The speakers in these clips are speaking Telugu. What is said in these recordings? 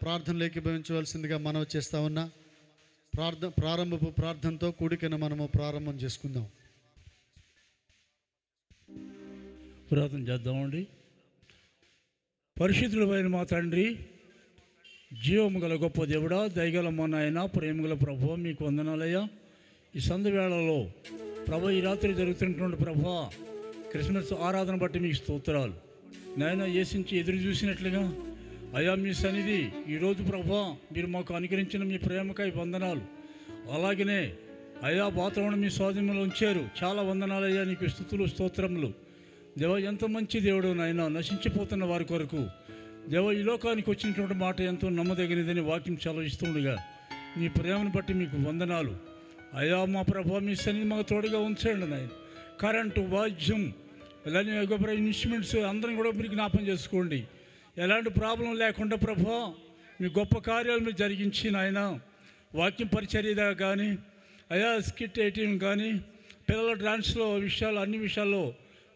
ప్రార్థనలు ఏకీభవించవలసిందిగా మనవి చేస్తా ఉన్నా. ప్రారంభపు ప్రార్థనతో కూడికను మనము ప్రారంభం చేసుకుందాం. ప్రార్థన చేద్దామండి. పరిశుద్ధుడైన మా తండ్రి, జీవము గల గొప్ప దేవుడా, దయగల మా నాయన, ప్రేమగల ప్రభువా, మీకు వందనాలయ్యా. ఈ సంధ్య వేళలో ప్రభు, ఈ రాత్రి జరుగుతున్నటువంటి ప్రభు క్రిస్మస్ ఆరాధన బట్టి మీకు స్తోత్రాలు నాయన. యేసుంచి ఎదురు చూసినట్లుగా అయ్యా మీ సన్నిధి ఈరోజు ప్రభు మీరు మాకు అనుగ్రహించిన మీ ప్రేమకై వందనాలు. అలాగనే అయ్యా వాతావరణం మీ స్వాధీనంలో ఉంచారు, చాలా వందనాలయ్యా. నీకు స్తుతులు స్తోత్రములు దేవ. ఎంత మంచి దేవుడు నాయన, నశించిపోతున్న వారి కొరకు దేవ ఈ లోకానికి వచ్చినటువంటి మాట ఎంతో నమ్మదగినదని వాక్యం సెలవిస్తుండగా మీ ప్రేమను బట్టి మీకు వందనాలు అయ్యా. మా ప్రభు మీ సన్నిధి మాకు తోడుగా ఉంచండి నాయన. కరెంటు, వాద్యం, ఇలాంటి ఇన్స్ట్రుమెంట్స్ అందరం కూడా మీరు జ్ఞాపం చేసుకోండి. ఎలాంటి ప్రాబ్లం లేకుండా ప్రభు మీ గొప్ప కార్యాలు మీరు జరిగించి నాయన. వాక్యం పరిచర్య కానీ అయ్యా స్కిట్ ఎయిటింగ్ కానీ పిల్లల డాన్స్లో విషయాలు అన్ని విషయాల్లో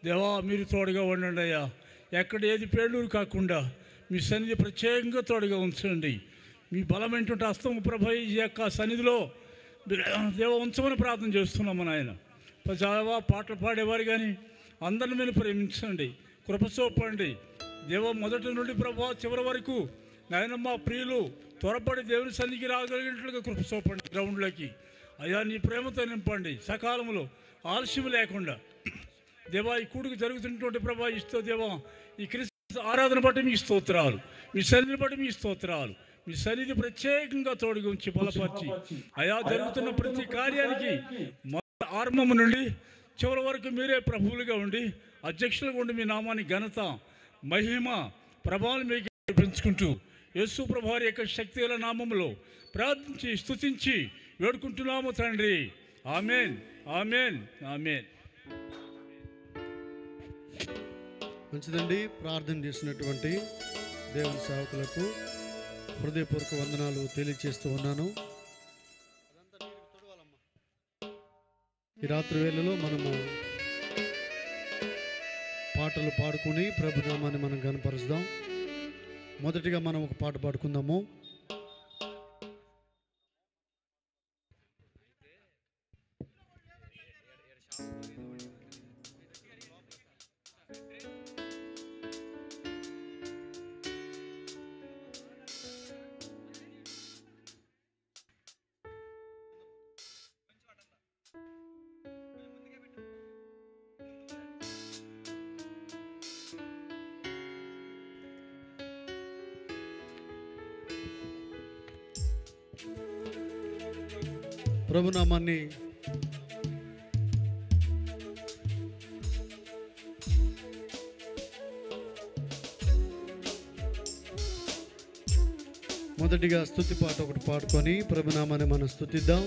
దేవా మీరు తోడుగా ఉండండి అయ్యా. ఎక్కడ ఏది పేడూరు కాకుండా మీ సన్నిధి ప్రత్యేకంగా తోడుగా ఉంచండి. మీ బలమైనటువంటి హస్తం ప్రభు ఈ యొక్క సన్నిధిలో దేవ ఉంచమని ప్రార్థన చేస్తున్నాము నాయన. చాలా పాటలు పాడేవారు కానీ అందరిని మీరు ప్రేమించండి, కృప చూపండి దేవ. మొదటి నుండి ప్రభు చివరి వరకు నాయన మా ప్రియులు త్వరపడి దేవుని సన్నిధికి రాగలిగినట్లుగా కృప చూపండి. గ్రౌండ్లోకి అయ్యా నీ ప్రేమతో నింపండి. సకాలంలో ఆలస్యం లేకుండా దేవా ఈ కూడికి జరుగుతున్నటువంటి ప్రభా ఇస్తో దేవా ఈ క్రిస్మస్ ఆరాధన బట్టి మీ స్తోత్రాలు, మీ సన్నిధిని బట్టి మీ స్తోత్రాలు. మీ సన్నిధి ప్రత్యేకంగా తోడుగా ఉంచి బలపరిచి అయా జరుగుతున్న ప్రతి కార్యానికి ఆరంభం నుండి చివరి వరకు మీరే ప్రభువులుగా ఉండి అధ్యక్షులుగా ఉండి మీ నామాన్ని ఘనత, మహిమ, ప్రభావం మీకు పెంచుకుంటూ యేసు ప్రభువారి యొక్క శక్తిగల నామములో ప్రార్థించి స్తుతించి వేడుకుంటున్నాము తండ్రి. ఆమేన్, ఆమేన్, ఆమేన్. మంచిదండి. ప్రార్థన చేసినటువంటి దేవుని సేవకులకు హృదయపూర్వక వందనాలు తెలియజేస్తూ ఉన్నాను. ఈ రాత్రి వేళలో మనము పాటలు పాడుకుని ప్రభునామాన్ని మనం గణపరుస్తాం. మొదటిగా మనం ఒక పాట పాడుకుందాము. ప్రభునామాన్ని మొదటిగా స్తుతి పాట ఒకటి పాడుకొని ప్రభునామాన్ని మనం స్తుతిద్దాం.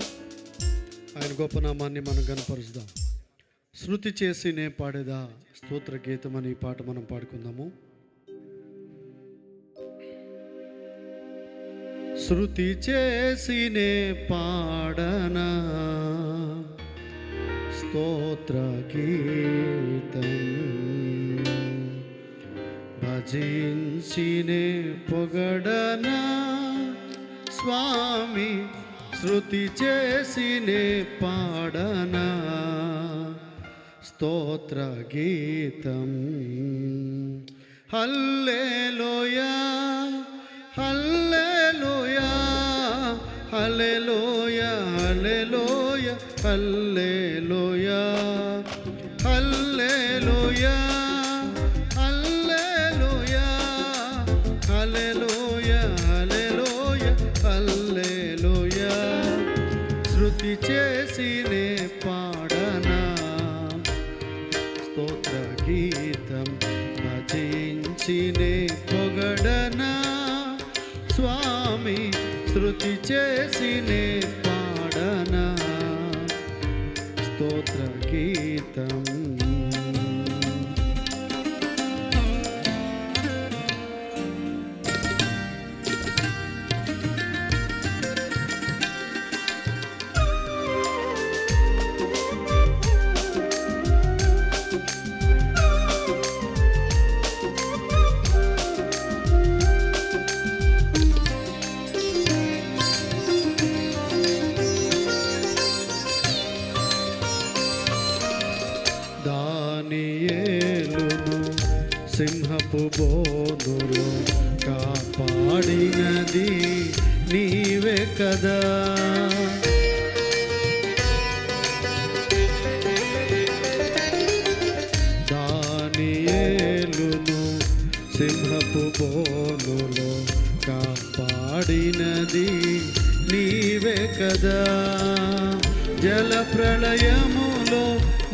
ఆయన గొప్ప నామాన్ని మనం గణపరుస్తాం. శృతి చేసి నే పాడేదా స్తోత్ర గీతం అని ఈ పాట మనం పాడుకుందాము. శృతి చేసినే పాడనా స్తోత్ర గీతం, భజించినే పొగడనా స్వామి. శృతి చేసినే పాడనా స్తోత్ర గీతం. హల్లెలూయా, హల్లెలూయా, హల్లెలూయా, హల్లెలూయా, హల్లెలూయా, హల్లెలూయా, హల్లెలూయా, హల్లెలూయా, హల్లెలూయా, హల్లెలూయా. శృతి చేసినే పాడనా స్తోత్ర గీతం, భజించినే పొగడనా స్వామి. శృతి చేసినే పాడనా స్తోత్ర గీతం. కాపాడినది నీవే కదా. దానియేలును సింహపు బోనులో కాపాడినది నీవే కదా. జల ప్రళయములో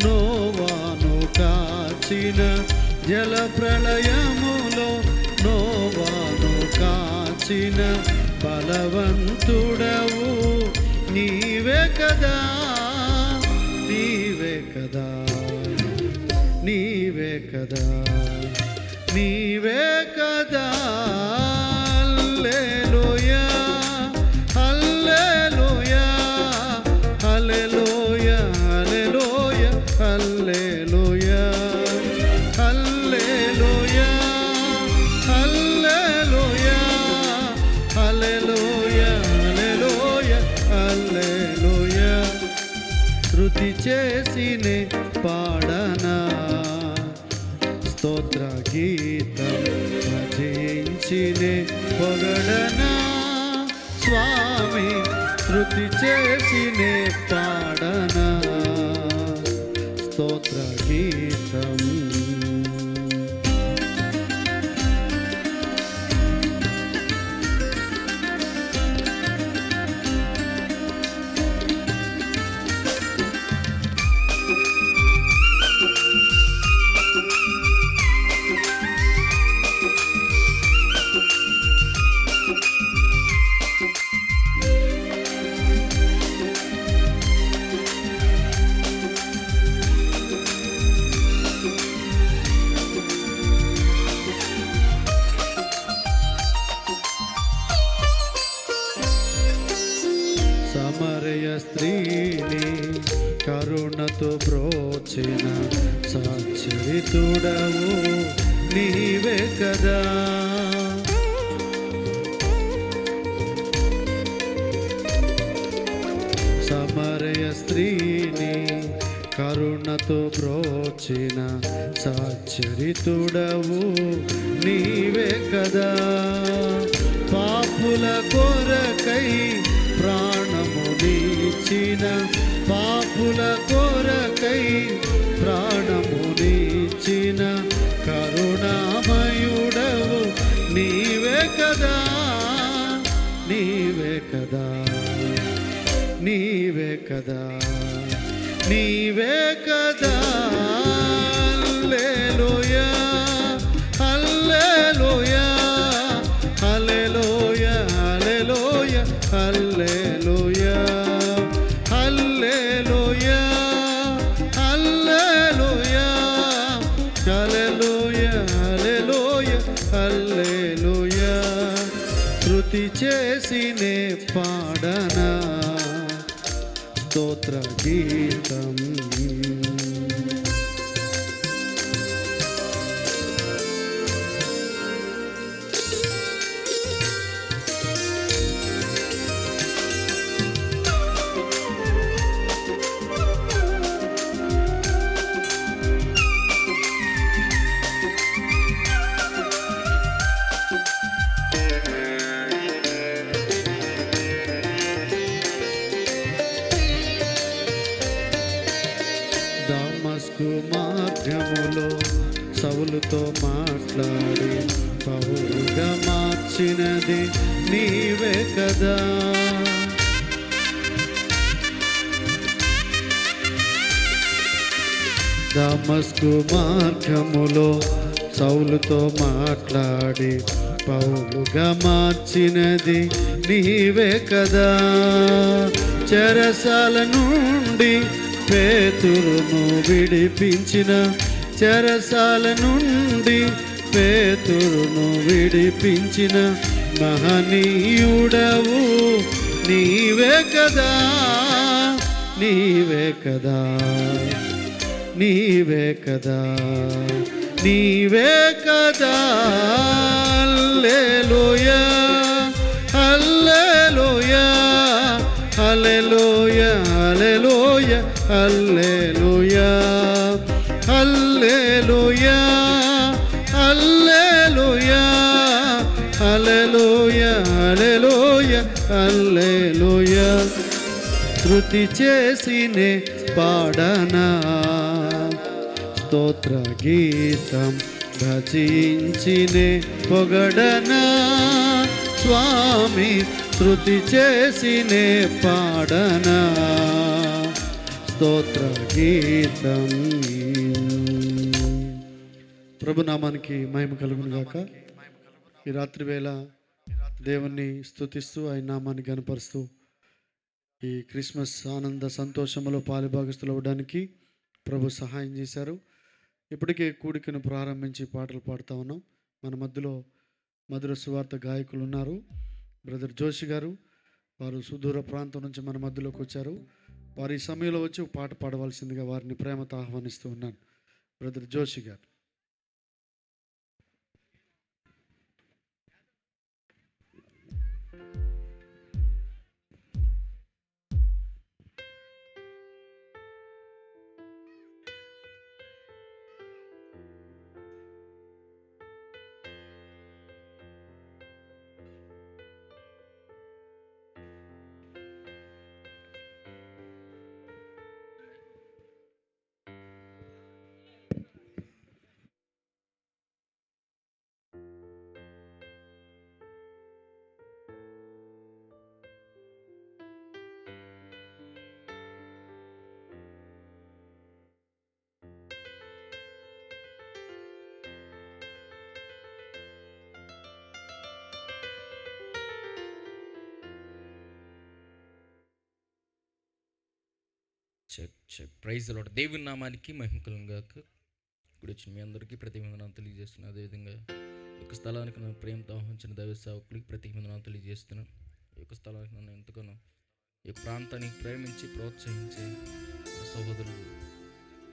నోవాను కాచిన, జల ప్రళయములో నోవాను కాచిన బలవంతుడవు నీవే కదా. నీవే కదా, నీవే కదా, నీవే కదా. హల్లెలూయా, హల్లెలూయా, హల్లెలూయా, హల్లెలూయా, హల్లెలూయా, హల్లెలూయా, హల్లెలూయా, హల్లెలూయా, హల్లెలూయా. స్తుతి చేసినే పాడనా స్తోత్ర గీతం, భజించినే పొగడనా స్వామి. స్తుతి చేసినే పాడనా స్తోత్ర గీతం. సమరయ స్త్రీని కరుణతో బ్రోచిన సచ్చరితుడవు నీవే కదా. సమరయ స్త్రీని కరుణతో బ్రోచిన సచ్చరితుడవు నీవే కదా. పాపుల కొరకై ప్రాణమునిచ్చిన, పాపుల కొరకై ప్రాణమునిచ్చిన కరుణామయుడవు నీవే కదా. నీవే కదా, నీవే కదా, నీవే కదా. హల్లెలూయా, హల్లెలూయా, హల్లెలూయా, హల్లెలూయా, హల్లెలూయా, హల్లెలూయా, హల్లెలూయా, హల్లెలూయా, హల్లెలూయా. స్తుతి చేసినే పాడనా స్తోత్ర గీతం. దమస్కు మార్గములో సౌలుతో మాట్లాడి పౌలుగా మార్చినది నీవే కదా. దమస్కు మార్గములో సౌలుతో మాట్లాడి పౌలుగా మార్చినది నీవే కదా. చెరసాల నుండి పేతురును విడిపించిన, చెరసాల నుండి పేతురును విడిపించిన మహనీయుడవు నీవే కదా. నీవే కదా, నీవే కదా, నీవే కదా. హల్లెలూయా, హల్లెలూయా, హల్లెలూయా, హల్లెలూయా, హల్లెలూయా, హల్లెలూయా, హల్లెలూయా, హల్లెలూయా హల్లెలూయా స్తుతి చేసినే పాడనా స్తోత్ర గీతం భజించినే పొగడనా స్వామి స్తుతి చేసినే పాడనా స్తోత్ర గీతం. ప్రభునామానికి మహిమ కలుగును గాక. ఈ రాత్రి వేళ దేవుణ్ణి స్తుతిస్తూ ఆయన నామాన్ని గణపరుస్తూ ఈ క్రిస్మస్ ఆనంద సంతోషంలో పాలుభాగస్తులు అవ్వడానికి ప్రభు సహాయం చేశారు. ఇప్పటికే కూడికను ప్రారంభించి పాటలు పాడుతూ ఉన్నాం. మన మధ్యలో మధుర సువార్త గాయకులు ఉన్నారు. బ్రదర్ జోషి గారు, వారు సుదూర ప్రాంతం నుంచి మన మధ్యలోకి వచ్చారు. వారు ఈ సమయంలో వచ్చి ఒక పాట పాడవలసిందిగా వారిని ప్రేమతో ఆహ్వానిస్తూ ఉన్నాను. బ్రదర్ జోషి గారు. చెక్ ప్రైజ్ లార్డ్. దేవుని నామానికి మహిమ కలుగును గాక. ఇప్పుడు వచ్చి మీ అందరికీ ప్రతి వందనాలు తెలియజేస్తున్నాను. అదేవిధంగా ఈ యొక్క స్థలానికి నన్ను ప్రేమతో ఆహ్వానించిన దైవ సేవకులకి ప్రతి వందనాలు తెలియజేస్తున్నాను. ఈ యొక్క స్థలానికి నన్ను ఎంతగానో ఈ ప్రాంతానికి ప్రేమించి ప్రోత్సహించే సహోదరులు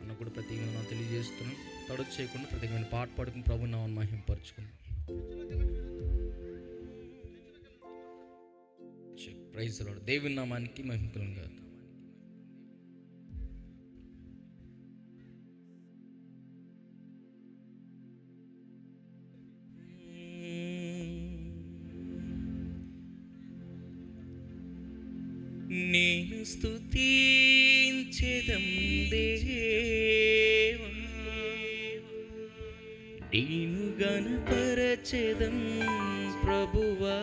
అన్న కూడా ప్రతి వందనాలు తెలియజేస్తున్నాను. తడొచ్చు చేయకుండా ప్రతి పాట పాడుకుని ప్రభు నామాన్ని మహిమపరచుకున్నాను. Check praise Lord. దేవుని నామానికి మహిమ కలుగును గాక. నేను స్తుతించెదం దేవా, నేను గణపరచెదం ప్రభువా,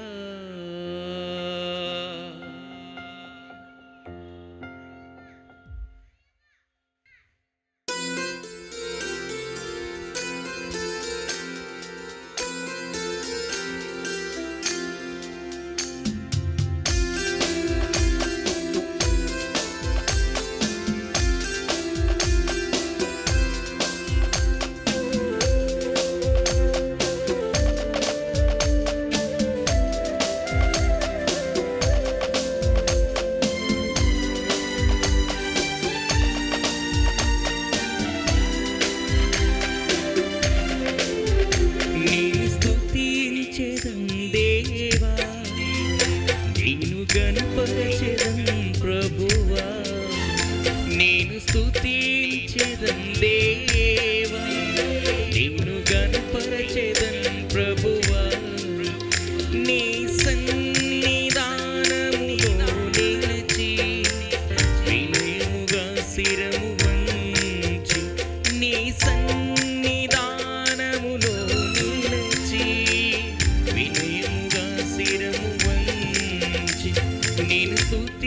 నేను స్తుతి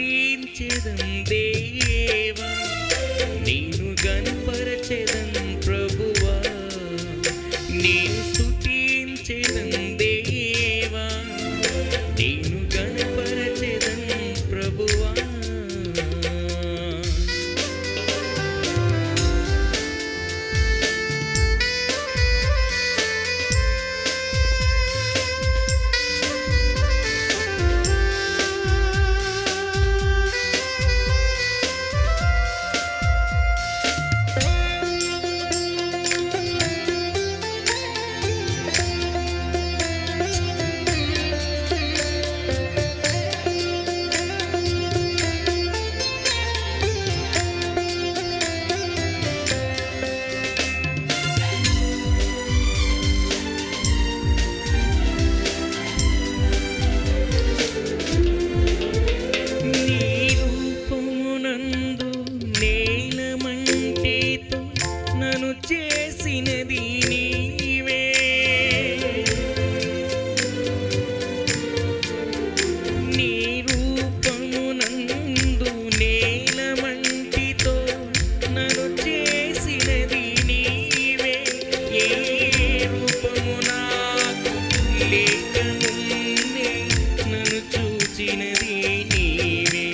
చూచినది నీవే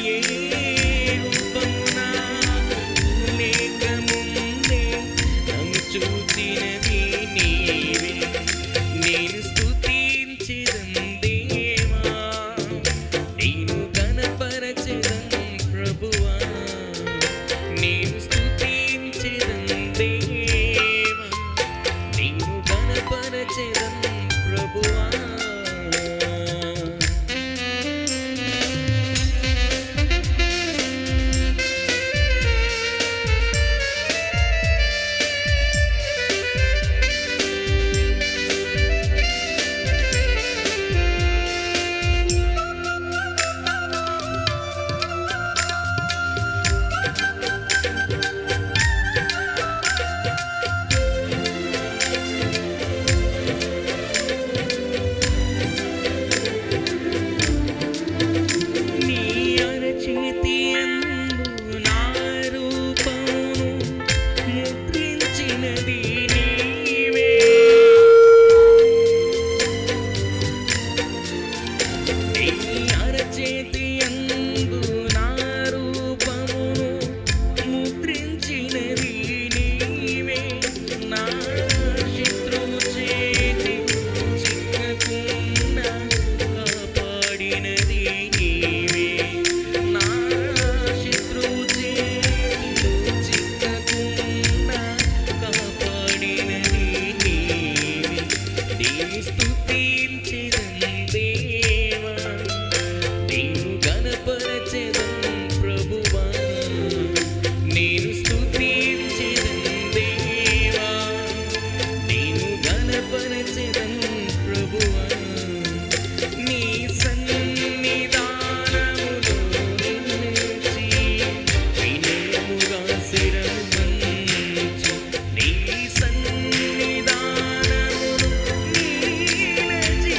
ఏ రూపమునా లేక ముందే నన్ను చూచినది నీవే నేను స్తుతించెదను దేవా నేను ఘనపరచెదను ప్రభువా నేను స్తుతించెదను దేవా నేను ఘనపరచెదను ప్రభువా నీ అరచేతి యందు నా రూపమును ముద్రించినది నీవే నీ అరచేతి యందు నా రూపమును ముద్రించినది నీవే నా శత్రువు చేతి చిక్కకుండా కాపాడినది నీవే నా శత్రువు చేతిలో చిక్కకుండా కాపాడినది నీవే నేను స్తుతించెదను దేవా నేను ఘనపరచెదను ప్రభువా నేను స్తుతించెదను దేవా నేను ఘనపరచెదను ప్రభువా నీ సన్నిధానములో నిలిచి వినయముగా శిరము వంచి నీ సన్నిధానములో నిలిచి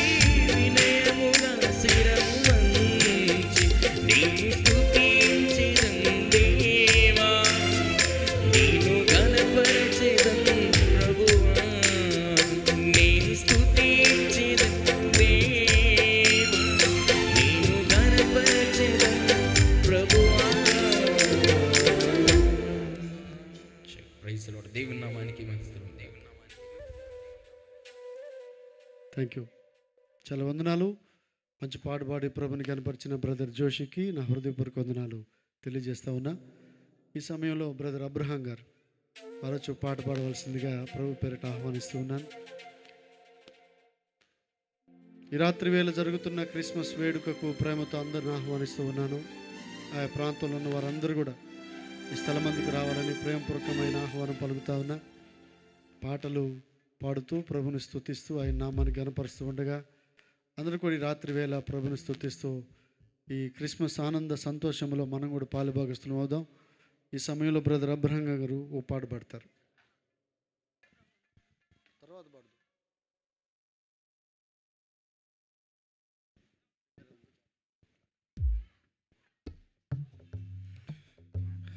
వినయముగా శిరము వంచి నేను స్తుతించెదను దేవా నేను ఘనపరచెదను ప్రభువా నేను స్తుతించెదను దేవా నేను ఘనపరచెదను ప్రభువా ప్రైజ్ ది లార్డ్ దేవుని నామానికి మహిమ దేవుని నామానికి థ్యాంక్ యూ. చాలా వందనాలు. మంచి పాట పాడి ప్రభుని కనపరిచిన బ్రదర్ జోషికి నా హృదయపూర్వక వందనాలు తెలియజేస్తా ఉన్నా. ఈ సమయంలో బ్రదర్ అబ్రహాం గారు మరొచ్చు పాట పాడవలసిందిగా ప్రభు పేరిట ఆహ్వానిస్తూ ఉన్నాను. ఈ రాత్రి వేళ జరుగుతున్న క్రిస్మస్ వేడుకకు ప్రేమతో అందరిని ఆహ్వానిస్తూ ఉన్నాను. ఆయా ప్రాంతంలో ఉన్న వారందరూ కూడా ఈ స్థలం మందుకు రావాలని ప్రేమపూర్వకమైన ఆహ్వానం పలుకుతా ఉన్నా. పాటలు పాడుతూ ప్రభుని స్తుతిస్తూ ఆయన నామాన్ని గనపరుస్తూ ఉండగా అందరూ కూడా ఈ రాత్రి వేళ ప్రభుని స్తుతిస్తూ ఈ క్రిస్మస్ ఆనంద సంతోషంలో మనం కూడా పాలుభాగస్తులం అవుదాం. ఈ సమయంలో బ్రదర్ అబ్రహం గారు ఓ పాట పాడతారు. తర్వాత పాడు.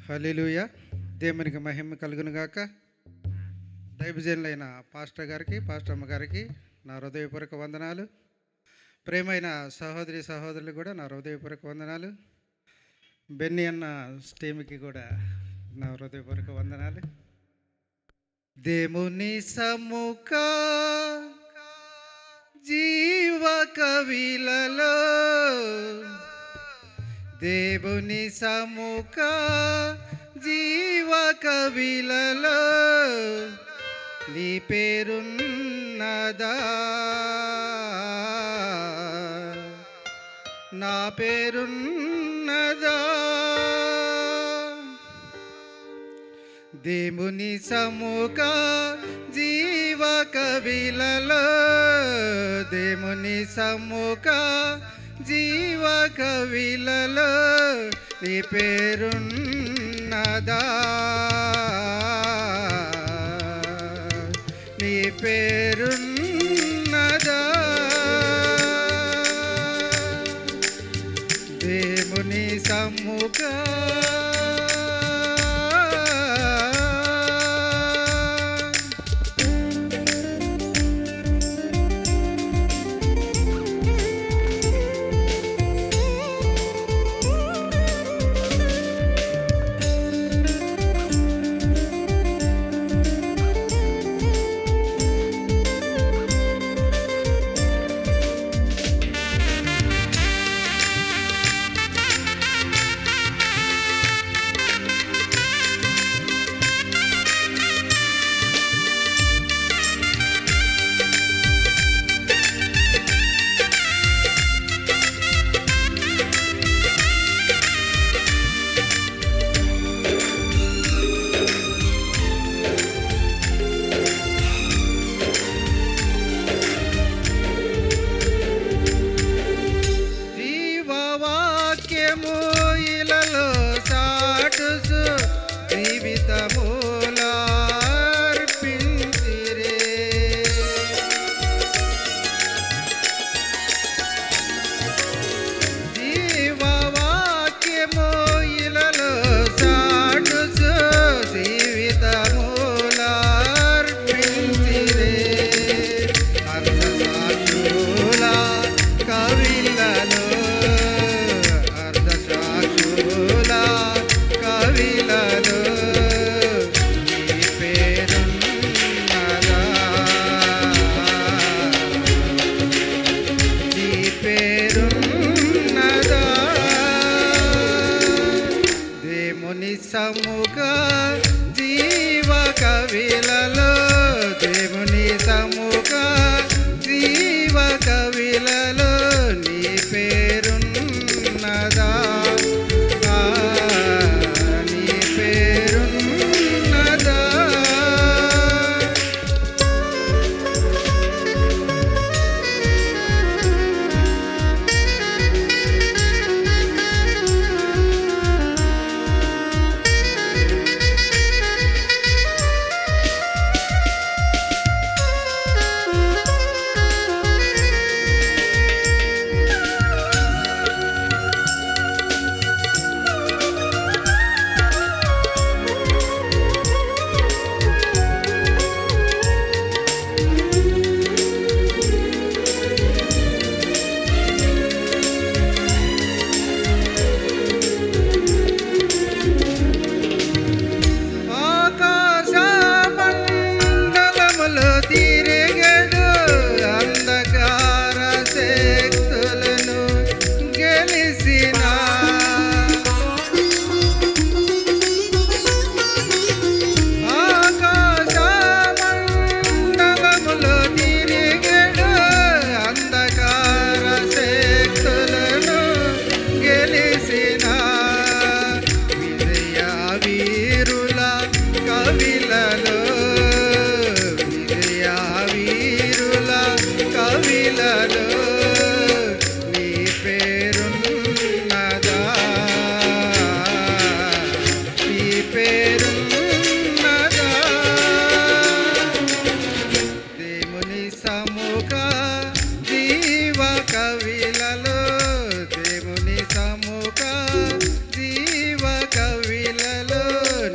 హల్లెలూయా. దేవునికి మహిమ కలుగును గాక. దైవజనులైన పాస్టర్ గారికి, పాస్టర్ అమ్మ గారికి నా హృదయపూర్వక వందనాలు. ప్రేమైన సహోదరి సహోదరులు కూడా నా హృదయపూర్వక వందనాలు. బెన్నీ అన్న స్టీమ్కి కూడా నా హృదయపూర్వక వందనాలు. దేవుని సముఖ జీవ కవిలలో దేవుని సముఖ జీవ కవిలలో నీ పేరున్నదా, నా పేరున్నదా. దేవుని సముఖ జీవ కవిలలో దేవుని సముఖ జీవ కవిలలో నీ పేరున్నదా, నీ పేరున్నదా. దేవుని సముఖ వాక్యము ఇలలో చాటుసు జీవితములార్పించిరే. జీవవాక్యము ఇలలో చాటుసు జీవితములార్పించిరే. అర్ధసాక్షుల కవిలలో అర్ధసాక్షుల కవిలలో నీ పేరున్నదా, నీ పేరున్నదా. దేవుని సముఖ జీవ కవిలలో దేవుని సముఖ జీవ కవిలలో నీ పేరున్నదా, నీ పేరున్నదా. ఆకాశమండలములో తిరిగెడు అంధకార శక్తులను గెలిసిన ఆకాశమండలములో తిరిగెడు అంధకార శక్తులను గెలిసిన విజయ వీరుల కవిలలో విజయ వీరుల కవిలలో నీ పేరున్నదా, నీ పేరున్నదా. దేవుని సముఖ జీవ కవిలలో దేవుని సముఖ జీవ కవిలలో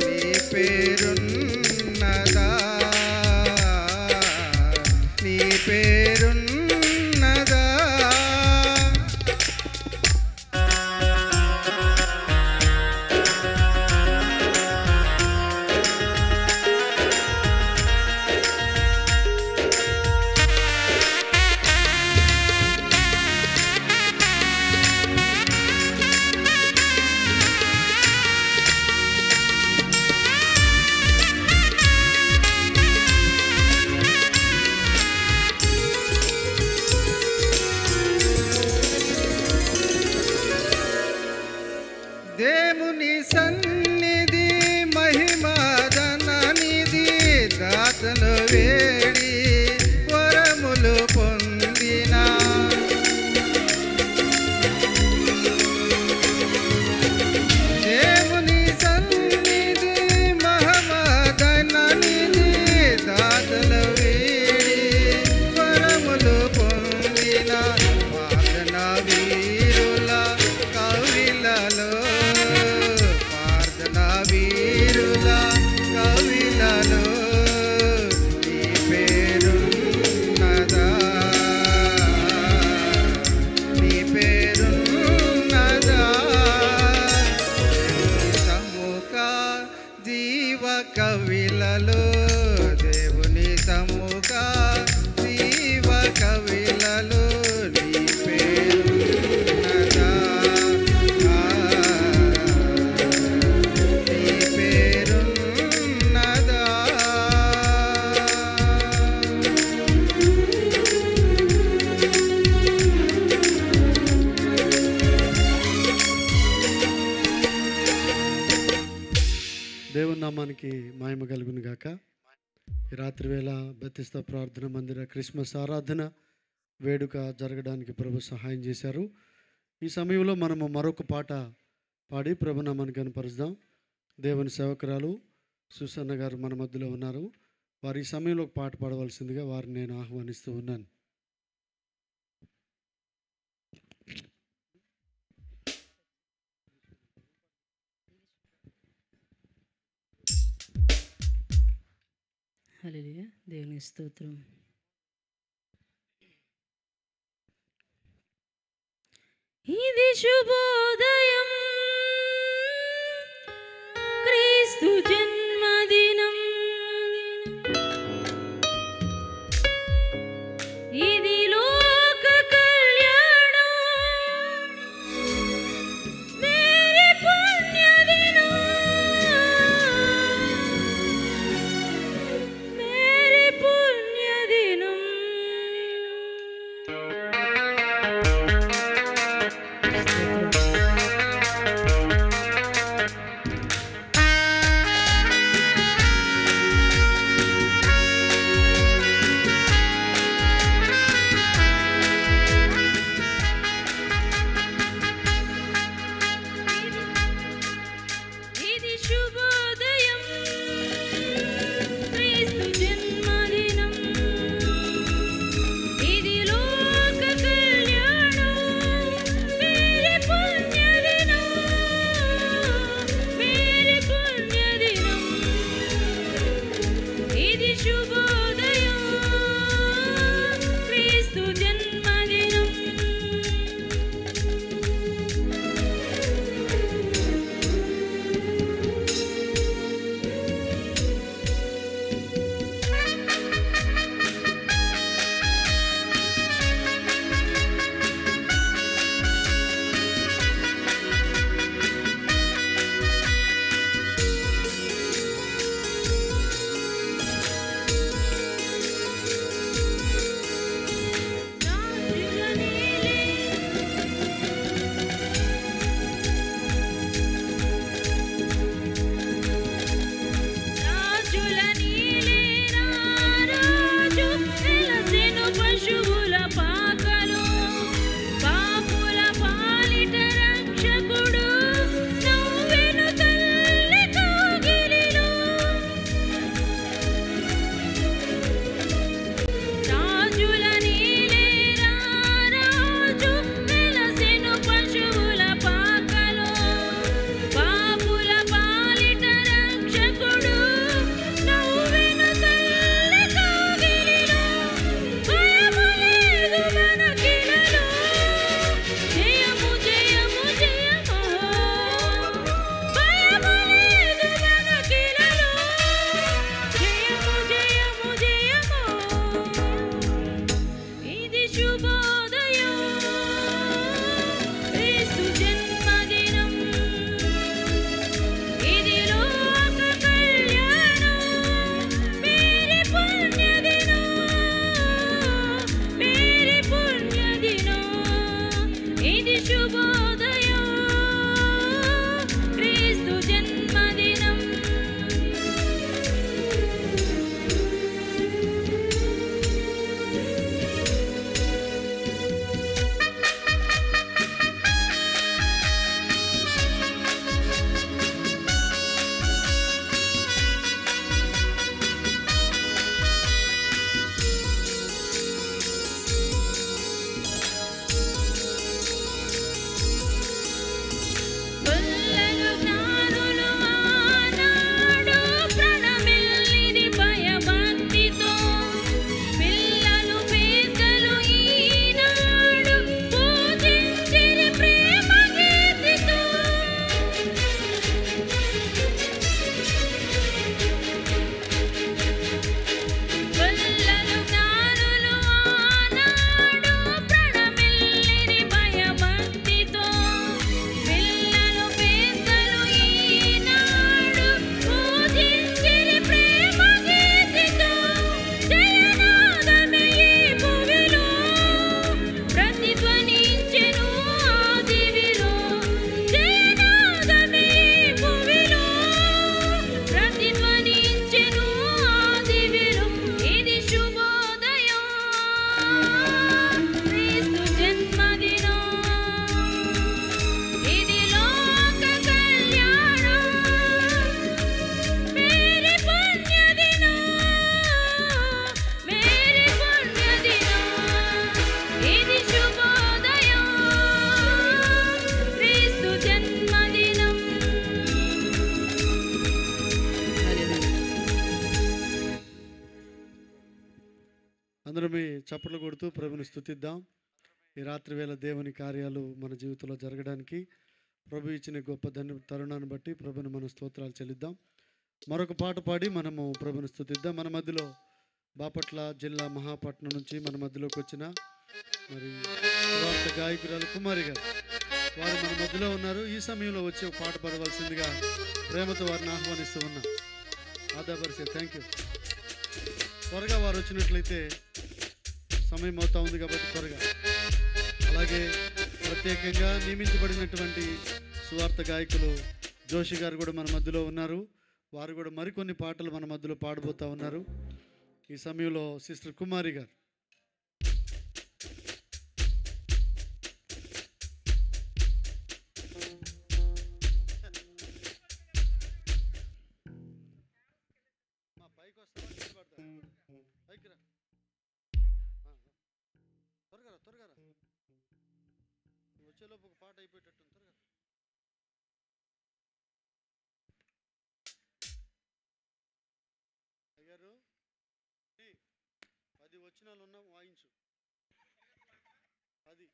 నీ పేరున్నదా, నీ పేరున్నదా. దేవుని సన్నిధి మహిమాదననిధి దాతలు వేడి వరములు పొందిన దేవుని సన్నిధి మహిమాదననిధి దాతలు వేడి వరములు పొందిన వాదన వీరుల కవిలలో ప్రార్థన వీరుల కవిలలో నీ పేరున్నదా, నీ పేరున్నదా. దేవుని సముఖ జీవ కవిలలో దేవుని సముఖ జీవ కవిలలో నీ పేరున్నదా, నీ పేరున్నదా. దేవుని నామానికి మహిమ కలుగును గాక. ఈ రాత్రి వేళ బెతిస్తా ప్రార్థన మందిర క్రిస్మస్ ఆరాధన వేడుక జరగడానికి ప్రభు సహాయం చేశారు. ఈ సమయంలో మనము మరొక పాట పాడి ప్రభునామాన్ని కనపరుద్దాం. దేవుని సేవకురాలు సుసన్న గారు మన మధ్యలో ఉన్నారు. వారు ఈ సమయంలో ఒక పాట పాడవలసిందిగా వారిని నేను ఆహ్వానిస్తూ ఉన్నాను. హల్లెలూయా. దేవుని స్తోత్రం. ఇది శుభోదయం, క్రీస్తు జన్మదినం. ఇది లోక కళ్యాణం, మేరీ పుణ్యదినం, మేరీ పుణ్యదినం. స్తోత్రం. అందరమే చప్పట్లు కొడుతూ ప్రభుని స్తుతిద్దాం. ఈ రాత్రి వేళ దేవుని కార్యాలు మన జీవితంలో జరగడానికి ప్రభు ఇచ్చిన గొప్ప తరుణాన్ని బట్టి ప్రభుని మన స్తోత్రాలు చెల్లిద్దాం. మరొక పాట పాడి మనము ప్రభుని స్తుతిద్దాం. మన మధ్యలో బాపట్ల జిల్లా మహాపట్నం నుంచి మన మధ్యలోకి వచ్చిన మరి వార్త గాయకురాలు కుమారి గారు, వారు మన మధ్యలో ఉన్నారు. ఈ సమయంలో వచ్చి ఒక పాట పాడవలసిందిగా ప్రేమతో వారిని ఆహ్వానిస్తూ ఉన్నాం. ఆదాపరిచే థ్యాంక్ యూ. త్వరగా వారు వచ్చినట్లయితే సమయం అవుతా ఉంది కాబట్టి త్వరగా. అలాగే ప్రత్యేకంగా నియమించబడినటువంటి సువార్త గాయకులు జోషి గారు కూడా మన మధ్యలో ఉన్నారు. వారు కూడా మరికొన్ని పాటలు మన మధ్యలో పాడబోతూ ఉన్నారు. ఈ సమయంలో సిస్టర్ కుమారి గారు. త్వరగా వచ్చేలోపు ఒక పాట అయిపోయేటట్టు త్వరగా. అయ్యారు 10 వచనాలు ఉన్న వాయించు. అది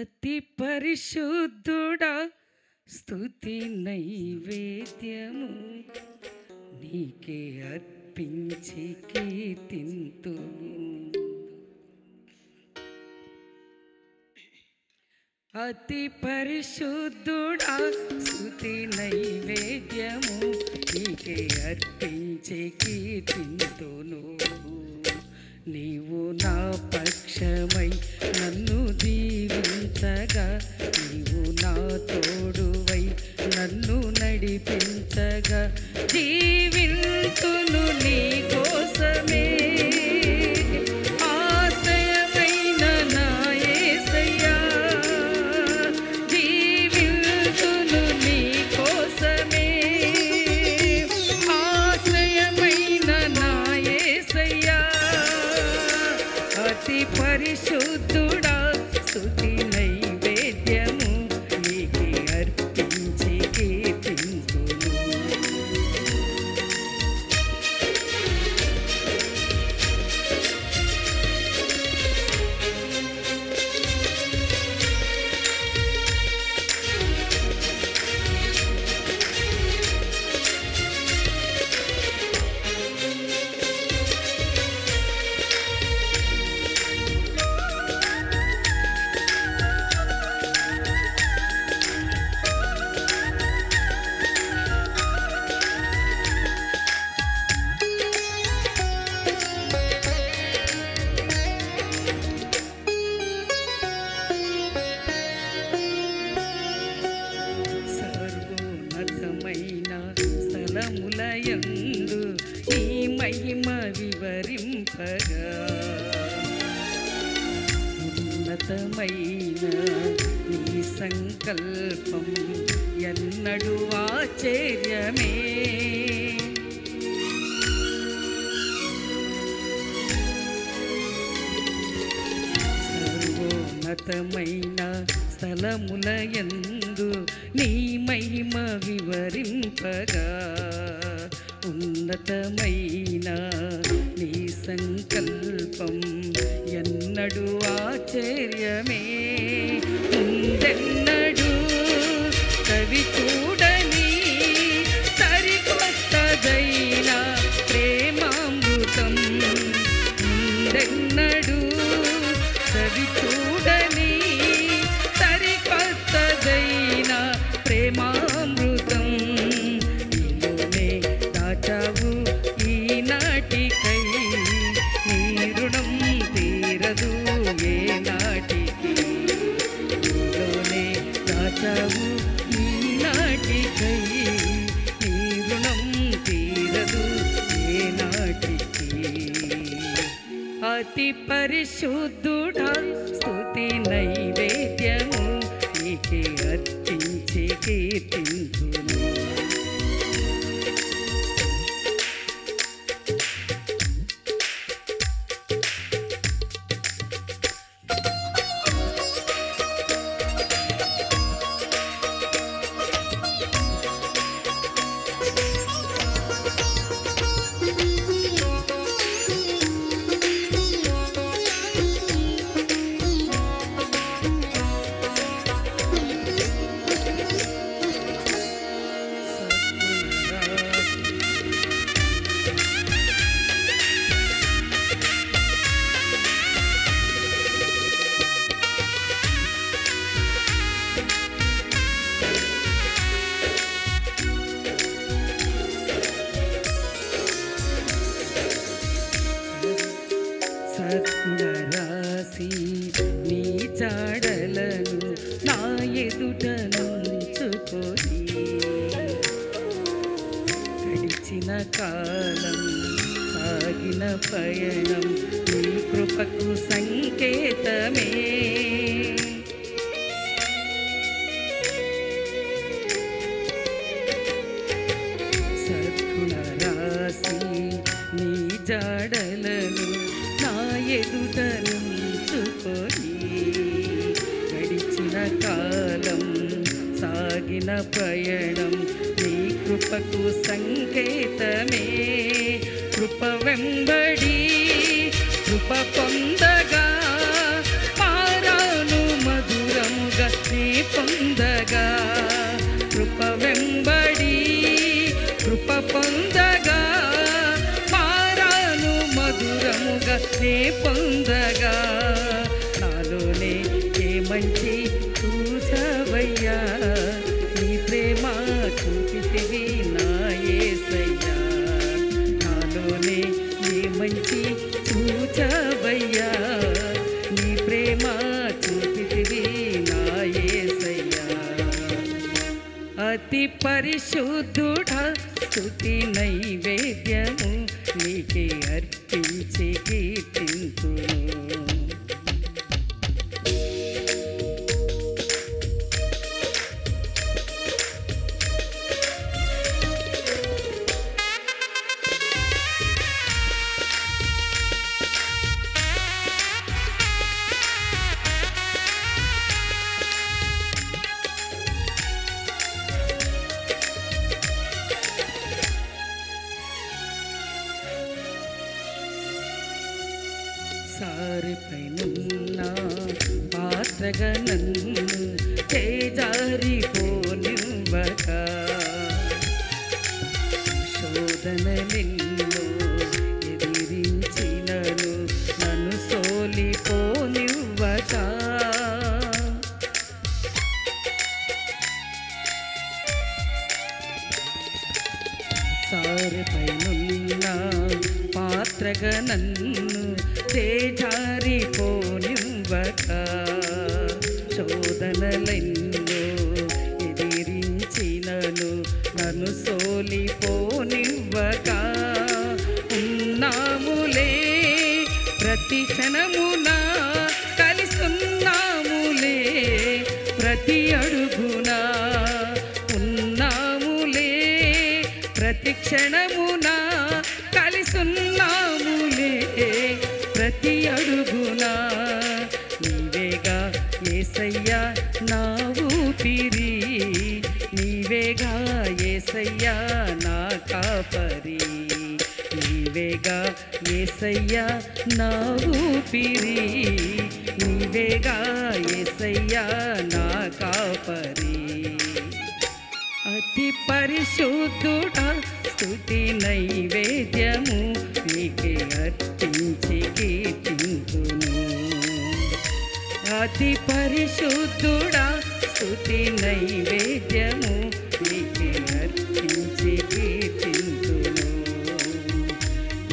అతి పరిశుద్ధుడా స్తుతి నైవేద్యము నీకే అర్పించి కీర్తింతును. అతి పరిశుద్ధుడా స్తుతి నైవేద్యము నీకే అర్పించి కీర్తింతును. నీవు నా పక్షమై నన్ను దీవించగా, నీవు నా తోడువై నన్ను నడిపించగా, జీవింతును నీ కోసమే ఆశ్రయమైన నా యేసయ్యా. జీవింతును నీ కోసమే ఆశ్రయమైన నా యేసయ్యా. అతి పరిశుద్ధుడా స్తుతి నైవేద్యము నీకే అర్పించి కీర్తింతును. సర్వోన్నతమైన స్థలములయందు నీ మహిమ వివరింపగా, ఉన్నతమైన నీ సంకల్పం ఎన్నడూ ఆశ్చర్యమే. సర్వోన్నతమైన స్థలములయందు నీ మహిమ వివరింపగా, ఉన్నతమైన నీ సంకల్పం ఎన్నడూ ఆశ్చర్యమే. ముందెన్నడూ కవి చూడని సరికొత్తదైన ప్రేమామృతం, ముందెన్నడూ కవి చూడని సరికొత్తదైన ప్రేమామృతం నీలోనే దాచావు ఈనాటికై. నీ రుణం తీరదు ఏ నాటికి. నీలోనే అతి పరిశుద్ధుడా స్తుతి నైవేద్యము నీకే అర్పించి కీర్తింతును. సద్గుణరాశి నీ జాడలను నా ఎదుట నుంచుకొని గడిచిన కాలం సాగిన పయనం నీ కృపకు సంకేతమే. సద్గుణరాశి నీ జాడలను నా ఎదుట నుంచుకొని గడిచిన కాలం సాగిన పయనం నీ కృపకు సంకేతమే. కృప వెంబడి కృప పొందగా మారాను మధురముగా నీ పొందగా. కృప వెంబడి కృప పొందగా మారాను మధురముగా నే పొందగా. నాలోనే ఏ మంచి చూసవయ్యా నీ ప్రేమ చూపితివి నా యేసయ్యా. నాలోనే ఏ మంచి చూచవయ్యా నీ ప్రేమ చూపితివి నా యేసయ్యా. అతి పరిశుద్ధుడా స్తుతి నైవేద్యము నీకే అర్పించి కీర్తింతును. సారిపైనున్న పాత్రగా నన్ను చేజారిపోనివ్వక శోధనలెన్నో ఎదిరించినను నన్ను సోలిపోనివ్వక. సారిపైనున్న పాత్రగా నన్ను చేజారిపోనివ్వక శోధనలెన్నో ఎదిరించినను నన్ను సోలిపోనివ్వక. ఉన్నాములే ప్రతి క్షణమున కలిసున్నాములే ప్రతి అడుగున. ఉన్నాములే ప్రతి క్షణమున కలిసున్నాములే ప్రతి అడుగున. నీవేగా యేసయ్యా నా ఊపిరి, నీవేగా యేసయ్యా నా కాపరి. నీవేగా యేసయ్యా నా ఊపిరి, నీవేగా యేసయ్యా నా కాపరి. అతి పరిశుద్ధుడా స్తుతి నైవేద్యము నీకే అర్పించి కీర్తింతును. అతి పరిశుద్ధుడా స్తుతి నైవేద్యము నీకే అర్పించి కీర్తింతును.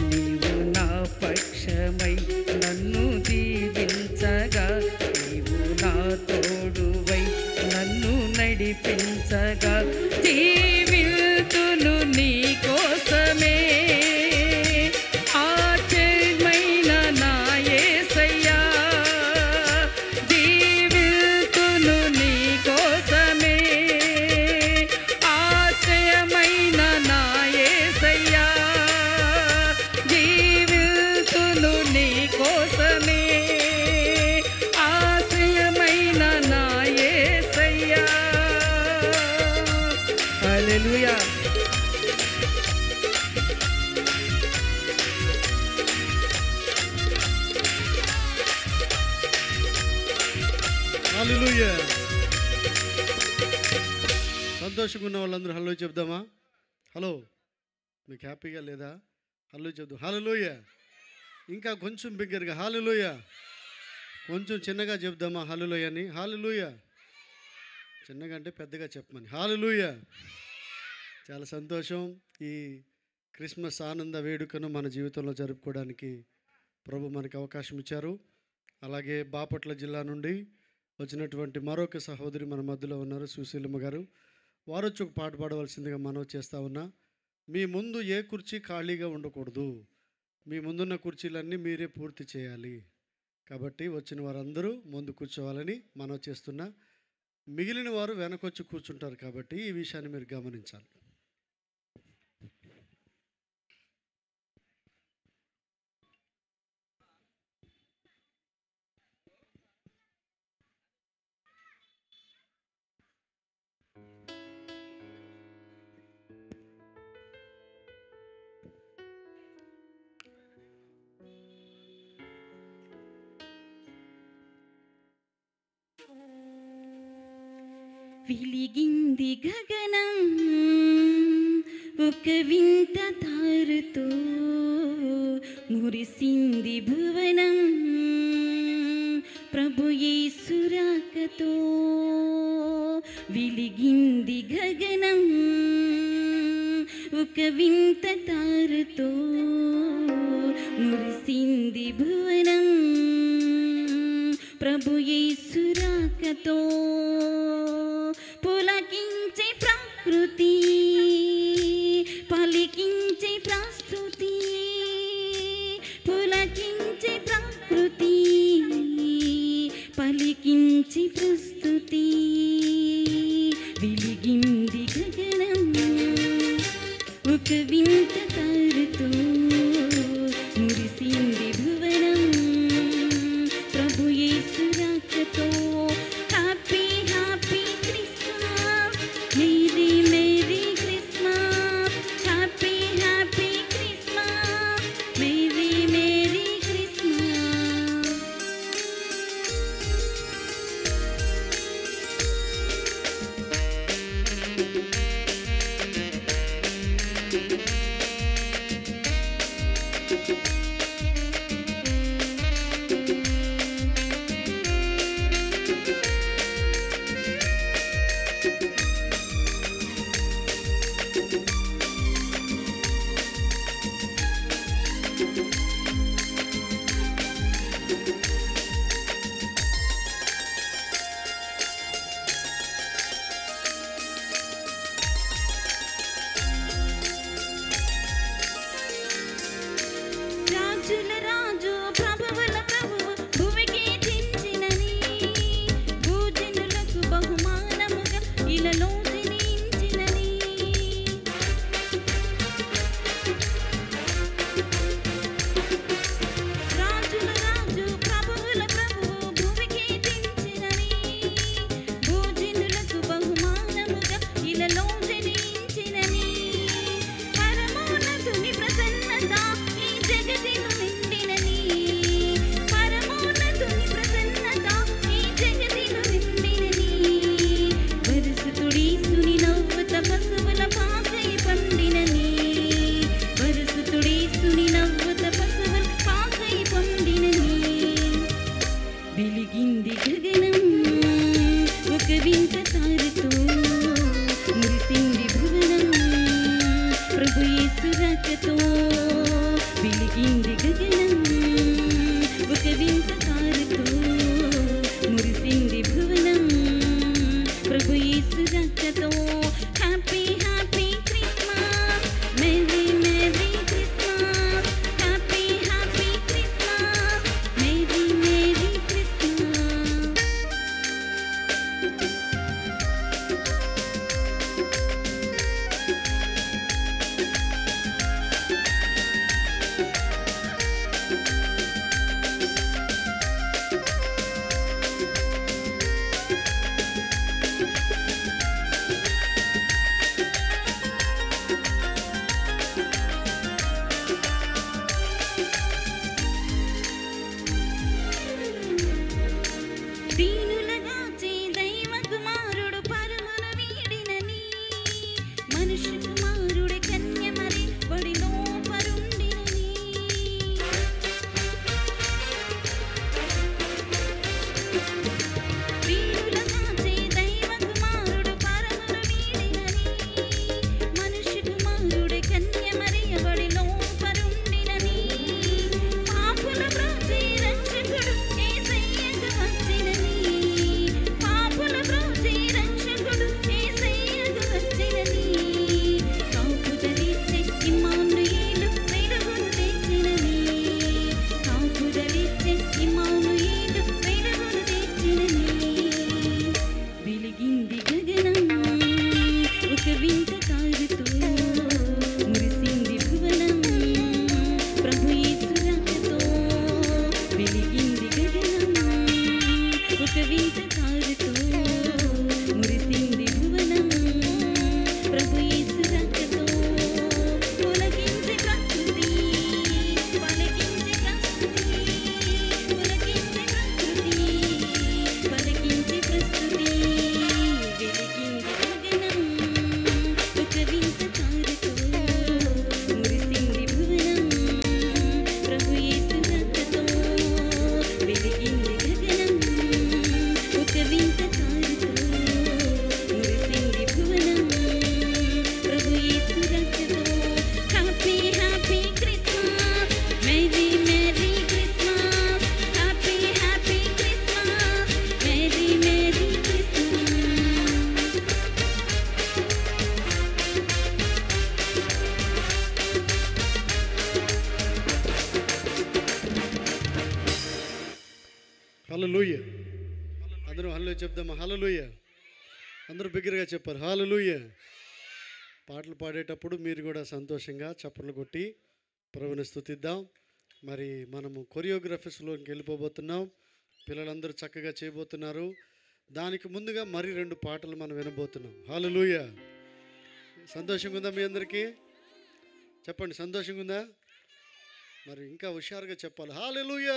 నీవు నా పక్షమై నన్ను దీవించగా, నీవు నా తోడువై నన్ను నడిపించగా, జీవితును నీ కోసమే ఆశ్చర్యమైన నా హల్లెలూయా. సంతోషంగా ఉన్న వాళ్ళందరూ హలో చెప్దామా? హలో, మీకు హ్యాపీగా లేదా? హలో చెప్దాం. హల్లెలూయా. ఇంకా కొంచెం బిగ్గరగా హల్లెలూయా. కొంచెం చిన్నగా చెప్దామా హల్లెలూయా అని? హల్లెలూయా. చిన్నగా అంటే పెద్దగా చెప్పమని. హల్లెలూయా. చాలా సంతోషం. ఈ క్రిస్మస్ ఆనంద వేడుకను మన జీవితంలో జరుపుకోవడానికి ప్రభు మనకి అవకాశం ఇచ్చారు. అలాగే బాపట్ల జిల్లా నుండి వచ్చినటువంటి మరొక సహోదరి మన మధ్యలో ఉన్నారు, సుశీలమ్మ గారు. వారు వచ్చి ఒక పాట పాడవలసిందిగా మనవి చేస్తూ ఉన్నా. మీ ముందు ఏ కుర్చీ ఖాళీగా ఉండకూడదు, మీ ముందున్న కుర్చీలన్నీ మీరే పూర్తి చేయాలి. కాబట్టి వచ్చిన వారందరూ ముందు కూర్చోవాలని మనవి చేస్తున్నా. మిగిలిన వారు వెనకొచ్చి కూర్చుంటారు కాబట్టి ఈ విషయాన్ని మీరు గమనించాలి. వెలిగింది గగనం ఒక వింత తారుతో, మురిసింది భువనం ప్రభు యేసు రాకతో. వెలిగింది గగనం ఒక వింత తారుతో, మురిసింది భువనం ప్రభు యేసు రాకతో. పులకించే ప్రకృతి, పలికించే ప్రస్తుతి, పులకించే ప్రకృతి, పలికించే ప్రస్తుతి. వెలిగింది గగనం ఒక వింత తారుతో, మురిసింది భువనం ప్రభు యేసు రాకతో. Happy happy Christmas, merry merry Christmas. Happy happy Christmas, merry merry Christmas. రాజుల రాజు ప్రభువుల ప్రభువు భూమికి దించినని, భూజనులకు బహుమానముగా ఇలలో జనించినని. రాజుల రాజు ప్రభువుల ప్రభువు భూమికి దించినని, భూజనులకు బహుమానముగా ఇలలో జనించినని. పరమోన్నతుని ప్రసన్నత ఈ జగతిను నిండినని, పరమోన్నతుని ప్రసన్నత ఈ జగతిను నిండినని. వరుసుతుడీసుని నవ్వుత పశువుల పాకై పండినని, వరుసుతుడీసుని నవ్వుత పశువుల పాకై పండినని. వెలిగింది గగనం ఒక వింత తారుతో, మురిసింది భువనం ప్రభు యేసు రాకతో. వెలిగింది గగనం ఒక వింత తారుతో, మురిసింది భువనం ప్రభు యేసు రాకతో. Happy happy Christmas, merry merry Christmas. Happy happy Christmas, merry merry Christmas. Hallelujah. అందరూ హల్లెలూయ చెప్దామా? హల్లెలూయ. అందరూ బిగ్గరగా చెప్పారు హల్లెలూయ. పాటలు పాడేటప్పుడు మీరు కూడా సంతోషంగా చప్పట్లు కొట్టి ప్రభువుని స్తుతిద్దాం. మరి మనము కొరియోగ్రఫీస్లోకి వెళ్ళిపోబోతున్నాం. పిల్లలందరూ చక్కగా చేయబోతున్నారు. దానికి ముందుగా మరి 2 పాటలు మనం వినబోతున్నాం. హల్లెలూయ. సంతోషంగా ఉందా మీ అందరికీ? చెప్పండి, సంతోషంగా ఉందా? మరి ఇంకా హుషారుగా చెప్పాలి హల్లెలూయ.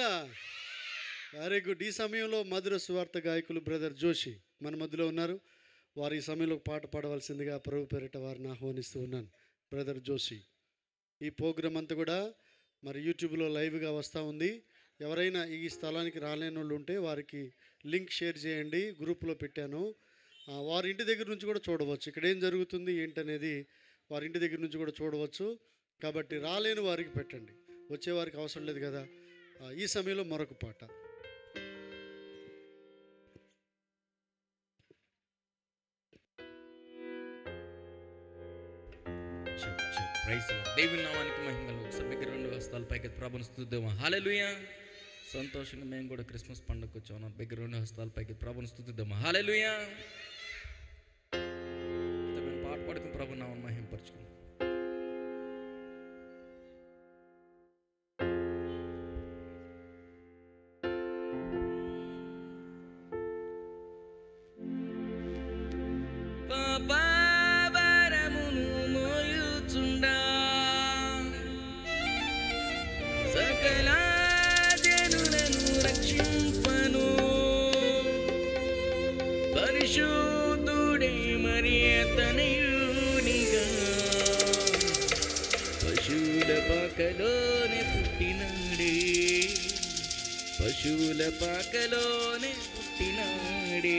Very good. ఈ సమయంలో మధుర సువార్త గాయకులు బ్రదర్ జోషి మన మధ్యలో ఉన్నారు. వారు ఈ సమయంలో పాట పాడవలసిందిగా ప్రభు పేరిట వారిని ఆహ్వానిస్తూ ఉన్నాను. బ్రదర్ జోషి. ఈ ప్రోగ్రాం అంతా కూడా మరి యూట్యూబ్లో లైవ్గా వస్తూ ఉంది. ఎవరైనా ఈ స్థలానికి రాలేని వాళ్ళు ఉంటే వారికి లింక్ షేర్ చేయండి, గ్రూప్లో పెట్టాను. వారి ఇంటి దగ్గర నుంచి కూడా చూడవచ్చు. ఇక్కడ ఏం జరుగుతుంది ఏంటనేది వారి ఇంటి దగ్గర నుంచి కూడా చూడవచ్చు. కాబట్టి రాలేని వారికి పెట్టండి, వచ్చేవారికి అవసరం లేదు కదా. ఈ సమయంలో మరొక పాట. దేవుని నామానికి మహిమ కలుగు. ఒకసారి దగ్గర 2 హస్తాలు పైకి ప్రభువుని స్తుతిద్దామా? హల్లెలూయా. సంతోషంగా మేము కూడా క్రిస్మస్ పండుగకు వచ్చాము. దగ్గర 2 హస్తాలు పైకి ప్రభువుని స్తుతిద్దామా? హల్లెలూయా. మేము పాట పాడుకుని ప్రభువు నామాన్ని మహిమపరచుకుందాం. పరిశుద్ధుడే మరి అతనయునిగా పశువుల పాకలోనే పుట్టినాడే, పశువుల పాకలోనే పుట్టినాడే.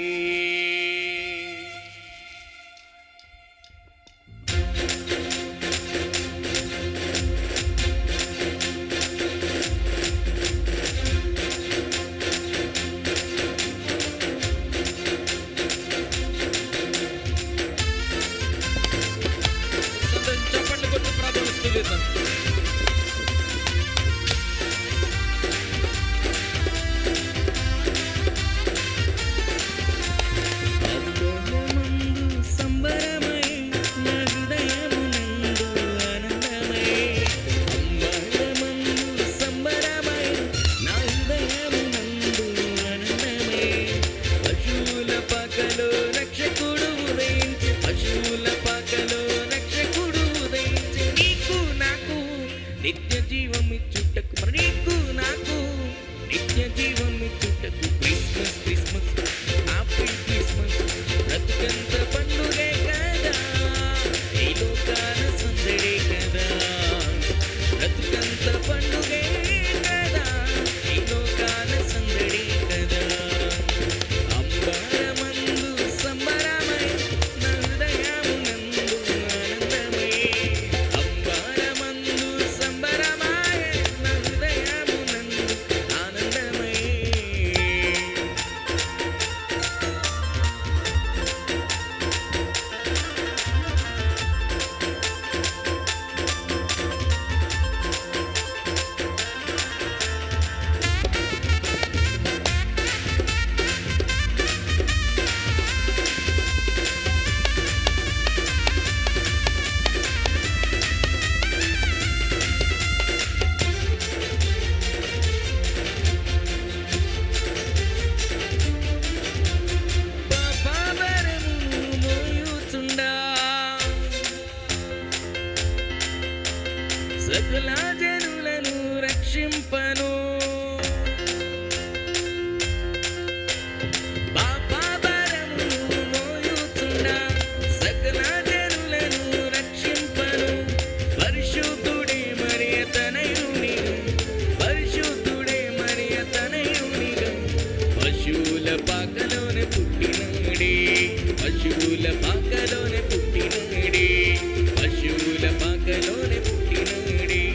పశువుల పాకలోనే పుట్టినాడే,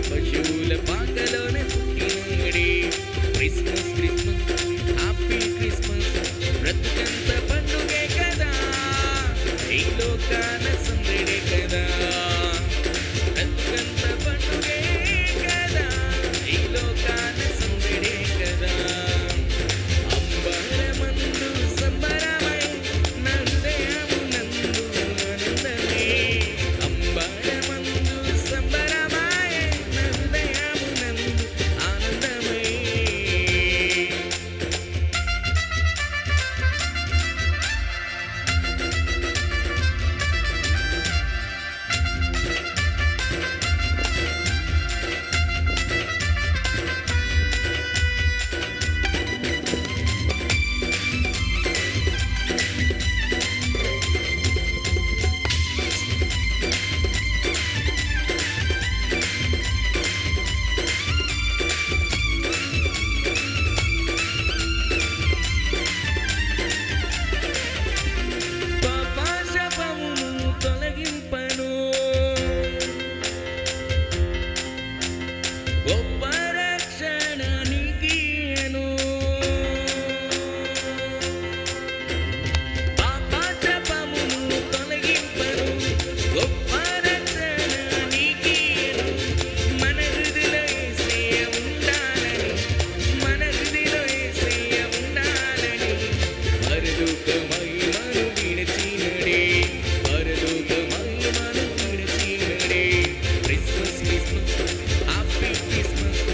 పశువుల పాకలోనే పుట్టినాడే. గొప్ప రక్షణ నీకియెను. పాపమును తొలగింపను గొప్ప రక్షణ నీకియెను. మన హృదయలో యేసయ్య ఉండాలని, మన హృదయలో యేసయ్య ఉండాలని పరలోక మహిమను విడిచినడే, పరలోక మహిమను విడిచినడే. క్రిస్మస్ క్రిస్మస్ హ్యాపీ క్రిస్మస్,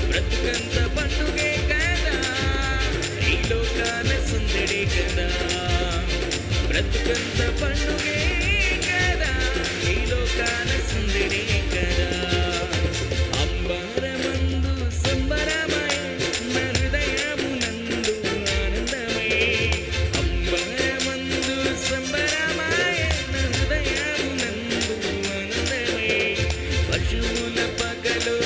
బ్రతుకంత పండుగే కదా, ఈ లోకాన సందడే కదా, బ్రతుకంత పండుగే కదా, ఈ లోకాన సందడే కదా. అంబరమందు సంబరమయ నా హృదయమునందు ఆనందమయ, అంబరమందు సంబరమయ నా హృదయమునందు ఆనందమయ. పశువుల పగలో